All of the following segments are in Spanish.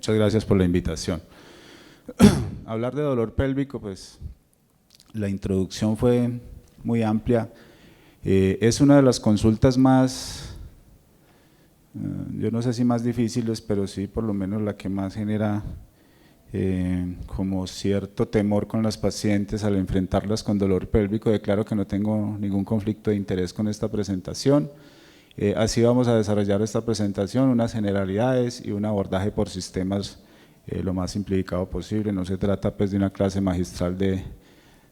Muchas gracias por la invitación. Hablar de dolor pélvico, pues la introducción fue muy amplia. Es una de las consultas más, yo no sé si más difíciles, pero sí por lo menos la que más genera como cierto temor con las pacientes al enfrentarlas con dolor pélvico. Declaro que no tengo ningún conflicto de interés con esta presentación. Así vamos a desarrollar esta presentación, unas generalidades y un abordaje por sistemas lo más simplificado posible. No se trata pues de una clase magistral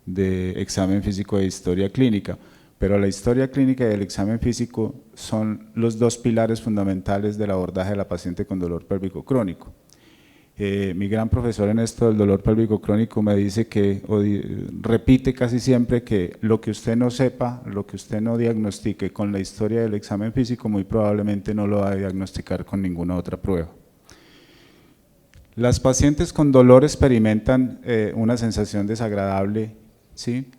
de examen físico de historia clínica, pero la historia clínica y el examen físico son los dos pilares fundamentales del abordaje de la paciente con dolor pélvico crónico. Mi gran profesor en esto del dolor pélvico crónico me dice que, repite casi siempre que lo que usted no sepa, lo que usted no diagnostique con la historia del examen físico, muy probablemente no lo va a diagnosticar con ninguna otra prueba. Las pacientes con dolor experimentan una sensación desagradable, ¿sí?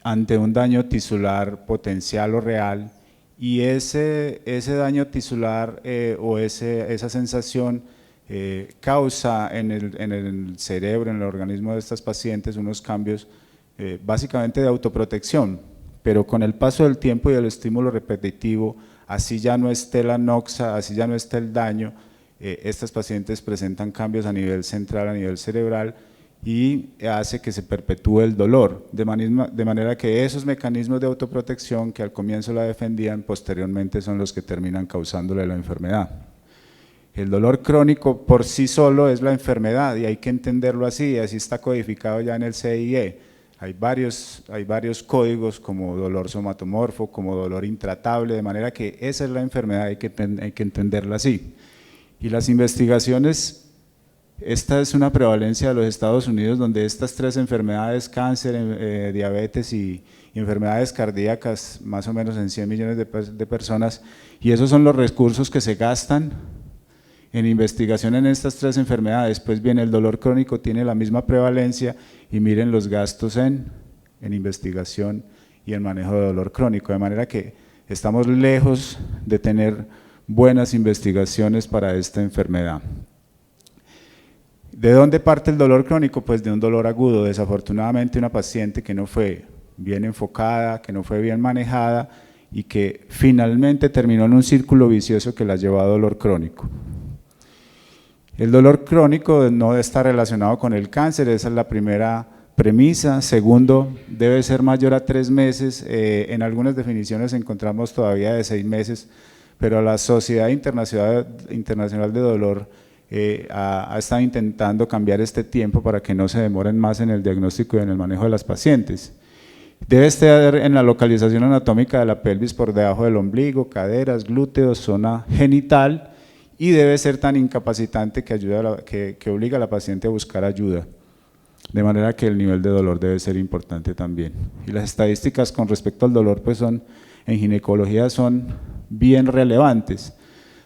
Ante un daño tisular potencial o real, y ese daño tisular o esa sensación causa en el cerebro, en el organismo de estas pacientes unos cambios básicamente de autoprotección, pero con el paso del tiempo y el estímulo repetitivo, así ya no esté la noxa, así ya no esté el daño, estas pacientes presentan cambios a nivel central, a nivel cerebral, y hace que se perpetúe el dolor, de manera que esos mecanismos de autoprotección que al comienzo la defendían, posteriormente son los que terminan causándole la enfermedad. El dolor crónico por sí solo es la enfermedad y hay que entenderlo así, así está codificado ya en el CIE. Hay varios códigos como dolor somatomorfo, como dolor intratable, de manera que esa es la enfermedad, hay que entenderla así. Y las investigaciones, esta es una prevalencia de los Estados Unidos donde estas tres enfermedades, cáncer, diabetes y enfermedades cardíacas, más o menos en 100 millones de personas, y esos son los recursos que se gastan en investigación en estas tres enfermedades. Pues bien, el dolor crónico tiene la misma prevalencia y miren los gastos en investigación y en manejo de dolor crónico, de manera que estamos lejos de tener buenas investigaciones para esta enfermedad. ¿De dónde parte el dolor crónico? Pues de un dolor agudo. Desafortunadamente una paciente que no fue bien enfocada, que no fue bien manejada y que finalmente terminó en un círculo vicioso que la llevó a dolor crónico. El dolor crónico no está relacionado con el cáncer, esa es la primera premisa. Segundo, debe ser mayor a 3 meses, en algunas definiciones encontramos todavía de 6 meses, pero la Sociedad Internacional de Dolor ha estado intentando cambiar este tiempo para que no se demoren más en el diagnóstico y en el manejo de las pacientes. Debe estar en la localización anatómica de la pelvis por debajo del ombligo, caderas, glúteos, zona genital, y debe ser tan incapacitante que obliga a la paciente a buscar ayuda, de manera que el nivel de dolor debe ser importante también. Y las estadísticas con respecto al dolor pues en ginecología son bien relevantes.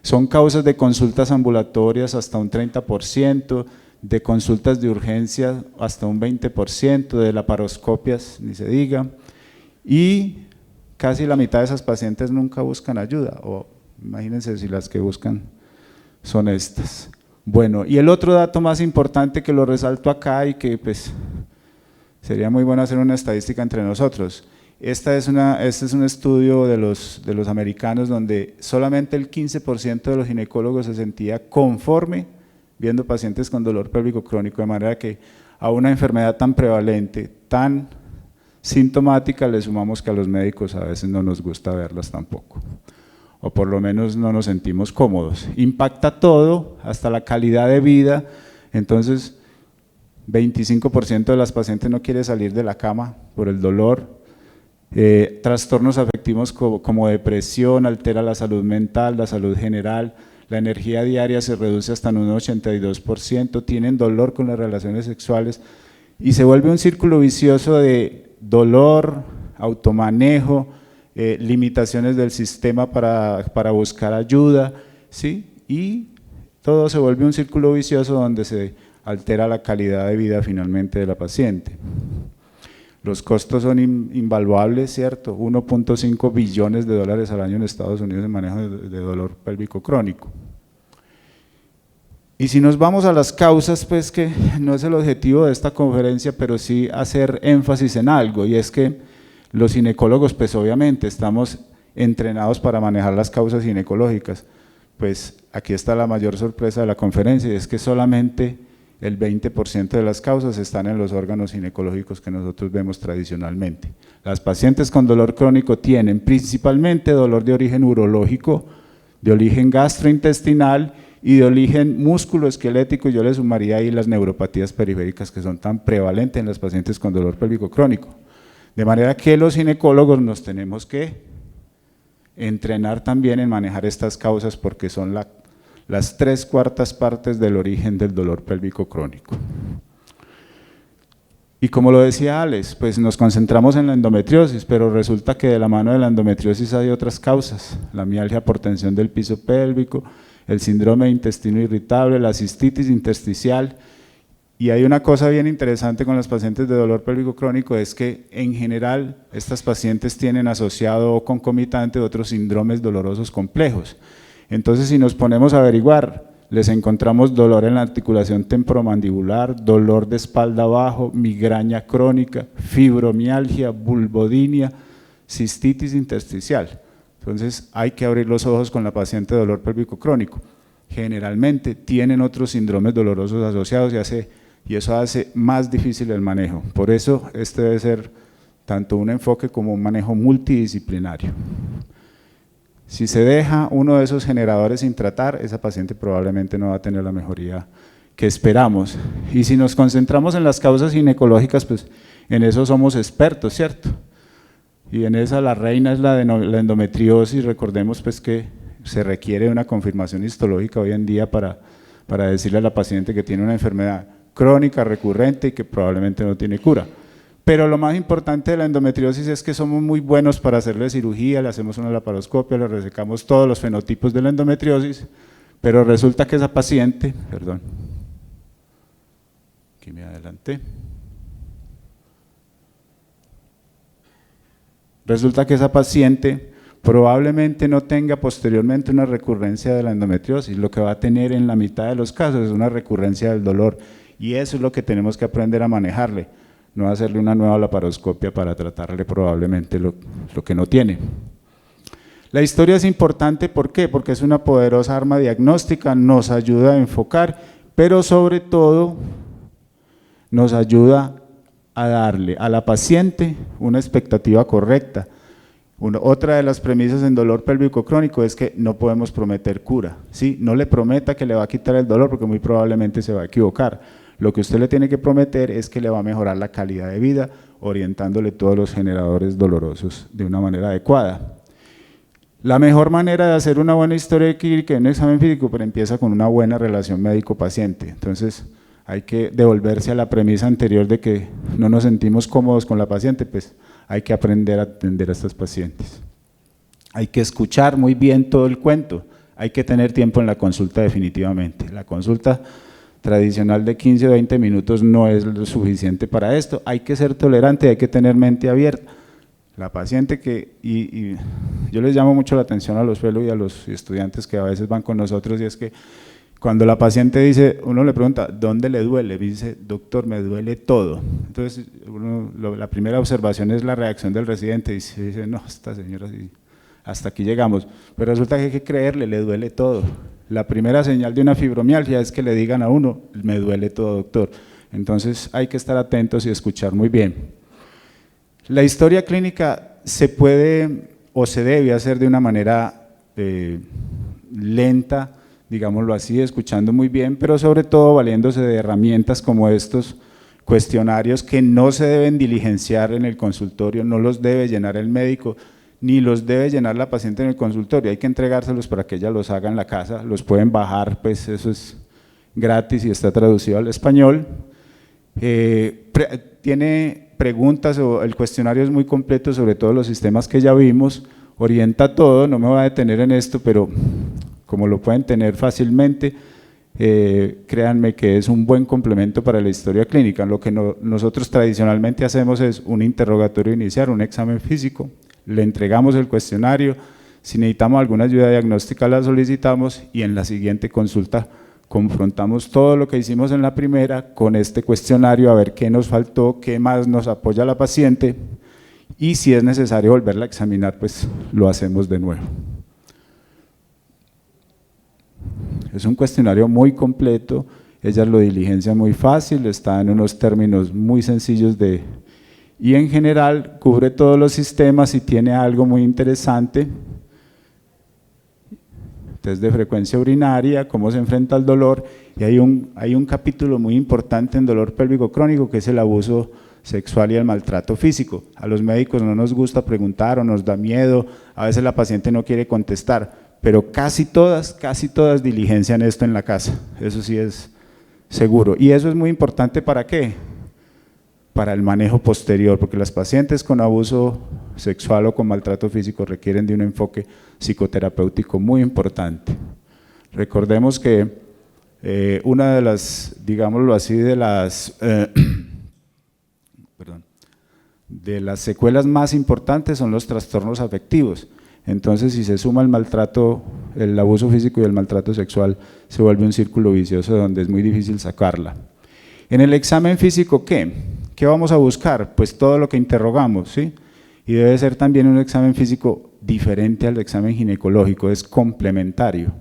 Son causas de consultas ambulatorias hasta un 30%, de consultas de urgencia hasta un 20%, de laparoscopias ni se diga, y casi la mitad de esas pacientes nunca buscan ayuda, o imagínense si las que buscan son estas. Bueno, y el otro dato más importante que lo resalto acá y que pues sería muy bueno hacer una estadística entre nosotros. Este es un estudio de los americanos donde solamente el 15% de los ginecólogos se sentía conforme viendo pacientes con dolor pélvico crónico, de manera que a una enfermedad tan prevalente, tan sintomática, le sumamos que a los médicos a veces no nos gusta verlas tampoco, o por lo menos no nos sentimos cómodos. Impacta todo, hasta la calidad de vida. Entonces 25% de las pacientes no quiere salir de la cama por el dolor. Trastornos afectivos como depresión, altera la salud mental, la salud general, la energía diaria se reduce hasta en un 82%, tienen dolor con las relaciones sexuales y se vuelve un círculo vicioso de dolor, automanejo, limitaciones del sistema para buscar ayuda, ¿sí? Y todo se vuelve un círculo vicioso donde se altera la calidad de vida finalmente de la paciente. Los costos son invaluables, ¿cierto? 1.5 billones de dólares al año en Estados Unidos en manejo de dolor pélvico crónico. Y si nos vamos a las causas, pues que no es el objetivo de esta conferencia, pero sí hacer énfasis en algo, y es que los ginecólogos, pues obviamente estamos entrenados para manejar las causas ginecológicas. Pues aquí está la mayor sorpresa de la conferencia, y es que solamente el 20% de las causas están en los órganos ginecológicos que nosotros vemos tradicionalmente. Las pacientes con dolor crónico tienen principalmente dolor de origen urológico, de origen gastrointestinal y de origen musculoesquelético. Yo le sumaría ahí las neuropatías periféricas, que son tan prevalentes en las pacientes con dolor pélvico crónico. De manera que los ginecólogos nos tenemos que entrenar también en manejar estas causas, porque son las 3/4 partes del origen del dolor pélvico crónico. Y como lo decía Alex, pues nos concentramos en la endometriosis, pero resulta que de la mano de la endometriosis hay otras causas: la mialgia por tensión del piso pélvico, el síndrome de intestino irritable, la cistitis intersticial. Y hay una cosa bien interesante con las pacientes de dolor pélvico crónico, es que en general estas pacientes tienen asociado o concomitante otros síndromes dolorosos complejos. Entonces, si nos ponemos a averiguar, les encontramos dolor en la articulación temporomandibular, dolor de espalda abajo, migraña crónica, fibromialgia, vulvodynia, cistitis intersticial. Entonces hay que abrir los ojos con la paciente de dolor pélvico crónico. Generalmente tienen otros síndromes dolorosos asociados y eso hace más difícil el manejo. Por eso este debe ser tanto un enfoque como un manejo multidisciplinario. Si se deja uno de esos generadores sin tratar, esa paciente probablemente no va a tener la mejoría que esperamos. Y si nos concentramos en las causas ginecológicas, pues en eso somos expertos, ¿cierto? Y en esa la reina es la endometriosis. Recordemos pues que se requiere una confirmación histológica hoy en día para decirle a la paciente que tiene una enfermedad crónica, recurrente y que probablemente no tiene cura. Pero lo más importante de la endometriosis es que somos muy buenos para hacerle cirugía, le hacemos una laparoscopia, le resecamos todos los fenotipos de la endometriosis, pero resulta que esa paciente, perdón, aquí me adelanté, resulta que esa paciente probablemente no tenga posteriormente una recurrencia de la endometriosis. Lo que va a tener en la mitad de los casos es una recurrencia del dolor, y eso es lo que tenemos que aprender a manejarle, no hacerle una nueva laparoscopia para tratarle probablemente lo que no tiene. La historia es importante, ¿por qué? Porque es una poderosa arma diagnóstica, nos ayuda a enfocar, pero sobre todo nos ayuda a darle a la paciente una expectativa correcta. Otra de las premisas en dolor pélvico crónico es que no podemos prometer cura, ¿sí? No le prometa que le va a quitar el dolor, porque muy probablemente se va a equivocar. Lo que usted le tiene que prometer es que le va a mejorar la calidad de vida, orientándole todos los generadores dolorosos de una manera adecuada. La mejor manera de hacer una buena historia clínica en un examen físico, pero empieza con una buena relación médico-paciente. Entonces hay que devolverse a la premisa anterior de que no nos sentimos cómodos con la paciente, pues hay que aprender a atender a estas pacientes. Hay que escuchar muy bien todo el cuento, hay que tener tiempo en la consulta definitivamente. La consulta tradicional de 15 o 20 minutos no es lo suficiente para esto, hay que ser tolerante, hay que tener mente abierta. La paciente y yo les llamo mucho la atención a los fellows y a los estudiantes que a veces van con nosotros, y es que cuando la paciente dice, uno le pregunta, ¿dónde le duele? Y dice, doctor, me duele todo. Entonces, la primera observación es la reacción del residente, y dice, no, esta señora, sí, hasta aquí llegamos. Pero resulta que hay que creerle, le duele todo. La primera señal de una fibromialgia es que le digan a uno, me duele todo, doctor. Entonces, hay que estar atentos y escuchar muy bien. La historia clínica se puede o se debe hacer de una manera lenta, digámoslo así, escuchando muy bien, pero sobre todo valiéndose de herramientas como estos cuestionarios que no se deben diligenciar en el consultorio, no los debe llenar el médico, ni los debe llenar la paciente en el consultorio, hay que entregárselos para que ella los haga en la casa, los pueden bajar, pues eso es gratis y está traducido al español. Tiene preguntas, o el cuestionario es muy completo sobre todos los sistemas que ya vimos, orienta todo, no me voy a detener en esto, pero como lo pueden tener fácilmente, créanme que es un buen complemento para la historia clínica. Lo que nosotros tradicionalmente hacemos es un interrogatorio inicial, un examen físico, le entregamos el cuestionario, si necesitamos alguna ayuda diagnóstica la solicitamos, y en la siguiente consulta confrontamos todo lo que hicimos en la primera con este cuestionario a ver qué nos faltó, qué más nos apoya la paciente y si es necesario volverla a examinar, pues lo hacemos de nuevo. Es un cuestionario muy completo, ellas lo diligencian muy fácil, está en unos términos muy sencillos y en general cubre todos los sistemas y tiene algo muy interesante. Test de frecuencia urinaria, cómo se enfrenta al dolor, y hay un capítulo muy importante en dolor pélvico crónico que es el abuso sexual y el maltrato físico. A los médicos no nos gusta preguntar o nos da miedo, a veces la paciente no quiere contestar, pero casi todas diligencian esto en la casa, eso sí es seguro. Y eso es muy importante, ¿para qué? Para el manejo posterior, porque las pacientes con abuso sexual o con maltrato físico requieren de un enfoque psicoterapéutico muy importante. Recordemos que una de las, digámoslo así, de las secuelas más importantes son los trastornos afectivos. Entonces, si se suma el maltrato, el abuso físico y el maltrato sexual, se vuelve un círculo vicioso donde es muy difícil sacarla. En el examen físico, ¿qué vamos a buscar? Pues todo lo que interrogamos, ¿sí? Y debe ser también un examen físico diferente al examen ginecológico, es complementario,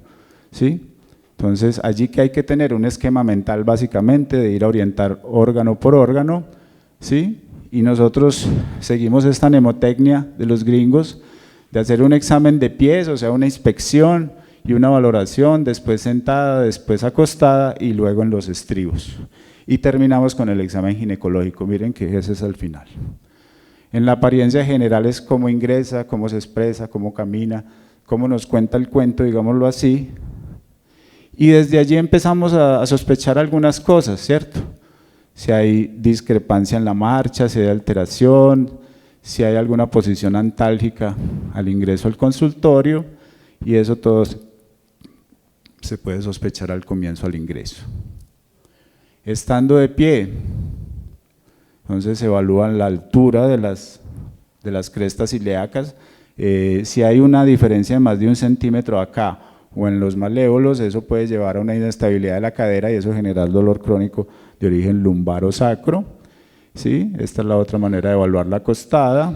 ¿sí? Entonces, allí que hay que tener un esquema mental básicamente de ir a orientar órgano por órgano, ¿sí? Y nosotros seguimos esta mnemotecnia de los gringos de hacer un examen de pies, o sea, una inspección y una valoración, después sentada, después acostada y luego en los estribos. Y terminamos con el examen ginecológico, miren que ese es el final. En la apariencia general es cómo ingresa, cómo se expresa, cómo camina, cómo nos cuenta el cuento, digámoslo así. Y desde allí empezamos a sospechar algunas cosas, ¿cierto? Si hay discrepancia en la marcha, si hay alteración, si hay alguna posición antálgica al ingreso al consultorio, y eso todo se puede sospechar al comienzo al ingreso. Estando de pie, entonces se evalúan la altura de las crestas ilíacas, si hay una diferencia de más de 1 centímetro acá o en los malévolos, eso puede llevar a una inestabilidad de la cadera y eso genera dolor crónico de origen lumbaro sacro, ¿sí? Esta es la otra manera de evaluar la acostada.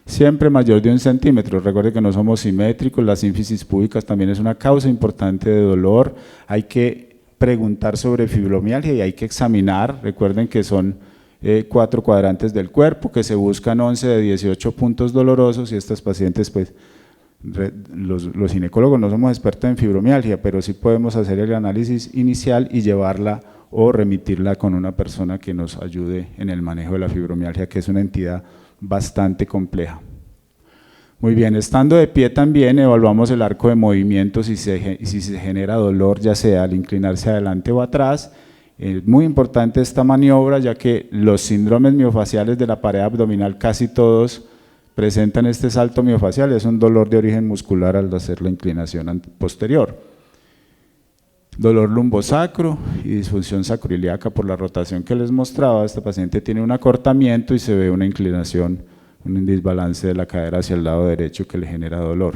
Siempre mayor de 1 centímetro, recuerde que no somos simétricos, las ínfisis púbicas también es una causa importante de dolor, hay que preguntar sobre fibromialgia y hay que examinar, recuerden que son 4 cuadrantes del cuerpo, que se buscan 11 de 18 puntos dolorosos y estas pacientes, pues los ginecólogos no somos expertos en fibromialgia, pero sí podemos hacer el análisis inicial y llevarla o remitirla con una persona que nos ayude en el manejo de la fibromialgia, que es una entidad bastante compleja. Muy bien, estando de pie también evaluamos el arco de movimiento si se genera dolor, ya sea al inclinarse adelante o atrás. Es muy importante esta maniobra, ya que los síndromes miofaciales de la pared abdominal casi todos presentan este salto miofacial, es un dolor de origen muscular al hacer la inclinación posterior. Dolor lumbosacro y disfunción sacroiliaca por la rotación que les mostraba, esta paciente tiene un acortamiento y se ve una inclinación, un desbalance de la cadera hacia el lado derecho que le genera dolor.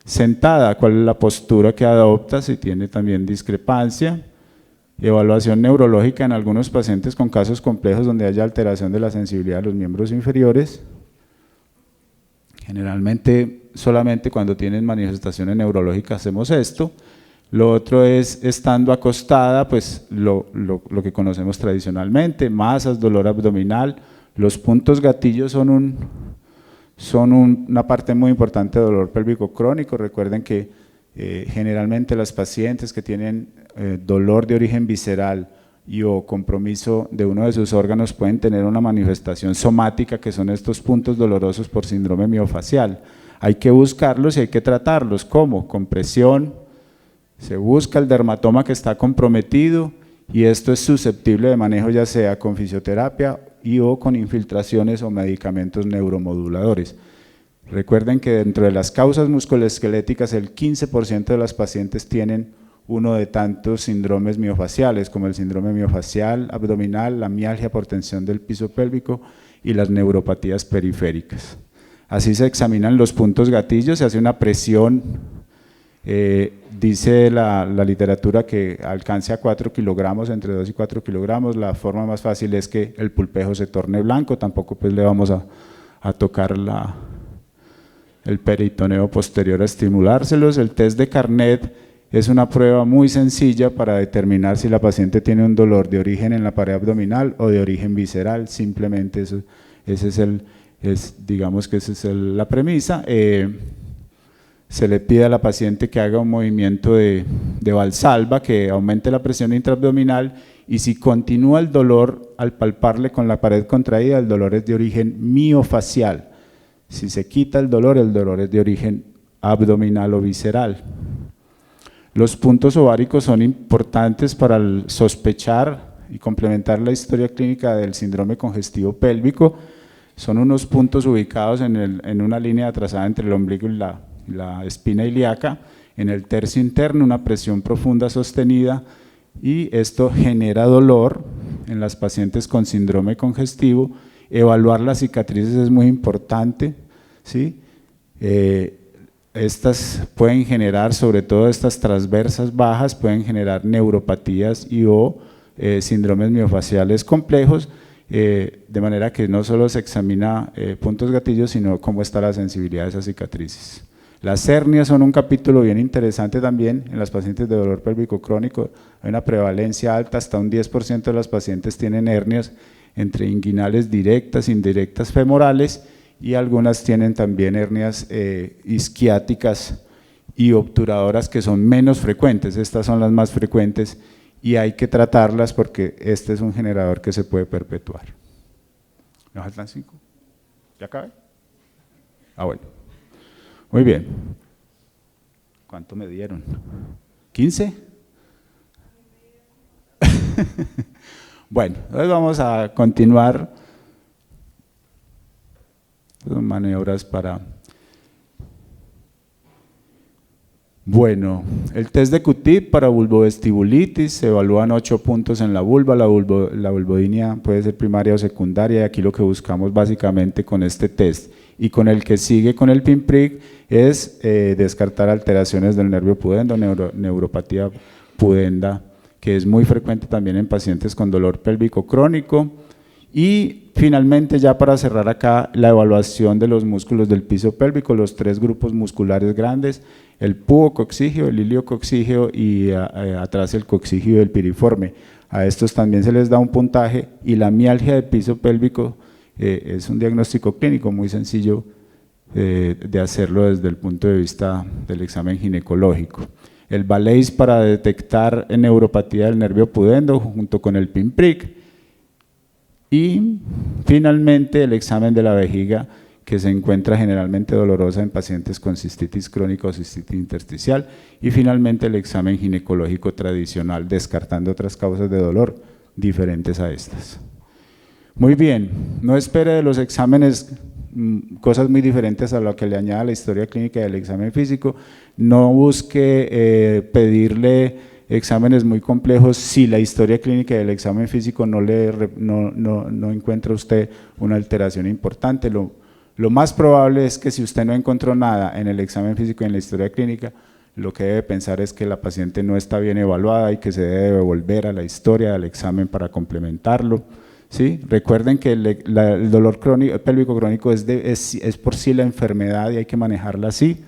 Sentada, ¿cuál es la postura que adopta? Si tiene también discrepancia. Evaluación neurológica en algunos pacientes con casos complejos donde haya alteración de la sensibilidad de los miembros inferiores. Generalmente, solamente cuando tienen manifestaciones neurológicas hacemos esto. Lo otro es estando acostada, pues lo que conocemos tradicionalmente, masas, dolor abdominal. Los puntos gatillos son una parte muy importante de dolor pélvico crónico. Recuerden que generalmente las pacientes que tienen dolor de origen visceral y o compromiso de uno de sus órganos pueden tener una manifestación somática que son estos puntos dolorosos por síndrome miofacial. Hay que buscarlos y hay que tratarlos. ¿Cómo? Con presión, se busca el dermatoma que está comprometido y esto es susceptible de manejo ya sea con fisioterapia y o con infiltraciones o medicamentos neuromoduladores. Recuerden que dentro de las causas musculoesqueléticas el 15% de las pacientes tienen uno de tantos síndromes miofaciales como el síndrome miofacial abdominal, la mialgia por tensión del piso pélvico y las neuropatías periféricas. Así se examinan los puntos gatillos, se hace una presión Dice la literatura que alcance a 4 kilogramos, entre 2 y 4 kilogramos. La forma más fácil es que el pulpejo se torne blanco, tampoco pues le vamos a tocar el peritoneo posterior a estimulárselos. El test de Carnet es una prueba muy sencilla para determinar si la paciente tiene un dolor de origen en la pared abdominal o de origen visceral. Simplemente eso, digamos que esa es la premisa. Se le pide a la paciente que haga un movimiento de Valsalva, que aumente la presión intraabdominal, y si continúa el dolor al palparle con la pared contraída, el dolor es de origen miofacial. Si se quita el dolor es de origen abdominal o visceral. Los puntos ováricos son importantes para sospechar y complementar la historia clínica del síndrome congestivo pélvico. Son unos puntos ubicados en una línea trazada entre el ombligo y la espina ilíaca, en el tercio interno, una presión profunda sostenida, y esto genera dolor en las pacientes con síndrome congestivo. Evaluar las cicatrices es muy importante, ¿sí? Estas pueden generar, sobre todo estas transversas bajas, pueden generar neuropatías o síndromes miofaciales complejos, de manera que no solo se examina puntos gatillos, sino cómo está la sensibilidad de esas cicatrices. Las hernias son un capítulo bien interesante también en las pacientes de dolor pélvico crónico. Hay una prevalencia alta, hasta un 10% de las pacientes tienen hernias entre inguinales directas, indirectas femorales, y algunas tienen también hernias isquiáticas y obturadoras, que son menos frecuentes. Estas son las más frecuentes y hay que tratarlas porque este es un generador que se puede perpetuar. ¿Me faltan 5? ¿Ya acabé? Ah, bueno. Muy bien. ¿Cuánto me dieron? ¿15? Bueno, entonces vamos a continuar. Maniobras para… Bueno, el test de QTIP para vulvovestibulitis, se evalúan 8 puntos en la vulva. La vulvodinia puede ser primaria o secundaria, y aquí lo que buscamos básicamente con este test y con el que sigue con el PINPRIC es descartar alteraciones del nervio pudendo, neuropatía pudenda, que es muy frecuente también en pacientes con dolor pélvico crónico. Y finalmente, ya para cerrar acá, la evaluación de los músculos del piso pélvico, los 3 grupos musculares grandes, el púbococcígeo, el iliococcígeo y atrás el coccígeo y el piriforme. A estos también se les da un puntaje, y la mialgia del piso pélvico es un diagnóstico clínico muy sencillo de hacerlo desde el punto de vista del examen ginecológico. El Valais para detectar neuropatía del nervio pudendo junto con el PINPRIC. Y finalmente el examen de la vejiga, que se encuentra generalmente dolorosa en pacientes con cistitis crónica o cistitis intersticial. Y finalmente el examen ginecológico tradicional, descartando otras causas de dolor diferentes a estas. Muy bien, no espere de los exámenes cosas muy diferentes a lo que le añada la historia clínica del examen físico. No busque pedirle exámenes muy complejos si la historia clínica del examen físico no encuentra usted una alteración importante. Lo más probable es que si usted no encontró nada en el examen físico y en la historia clínica, lo que debe pensar es que la paciente no está bien evaluada y que se debe volver a la historia del examen para complementarlo. ¿Sí? Recuerden que el dolor pélvico crónico es por sí la enfermedad y hay que manejarla así,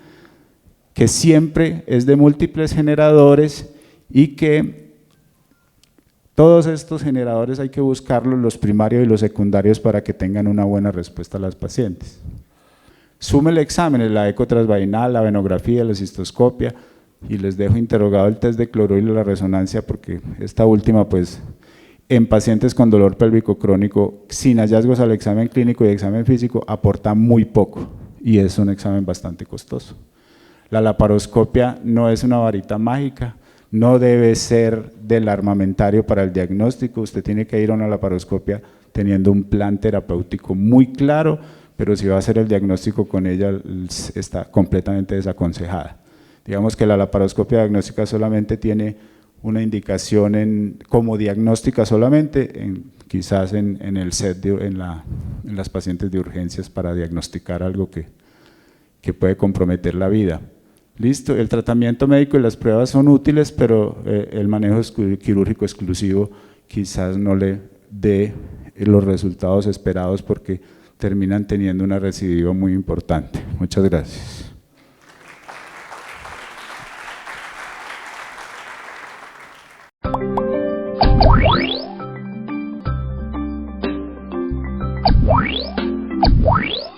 que siempre es de múltiples generadores y que todos estos generadores hay que buscarlos, los primarios y los secundarios, para que tengan una buena respuesta a las pacientes. Súmele exámenes, la eco transvaginal, la venografía, la cistoscopia, y les dejo interrogado el test de cloruro y la resonancia, porque esta última pues en pacientes con dolor pélvico crónico sin hallazgos al examen clínico y examen físico aporta muy poco y es un examen bastante costoso. La laparoscopia no es una varita mágica, no debe ser del armamentario para el diagnóstico. Usted tiene que ir a una laparoscopia teniendo un plan terapéutico muy claro, pero si va a hacer el diagnóstico con ella está completamente desaconsejada. Digamos que la laparoscopia diagnóstica solamente tiene una indicación como diagnóstica solamente, quizás en el set, en las pacientes de urgencias, para diagnosticar algo que puede comprometer la vida. Listo, el tratamiento médico y las pruebas son útiles, pero el manejo quirúrgico exclusivo quizás no le dé los resultados esperados porque terminan teniendo una recidiva muy importante. Muchas gracias. Wow.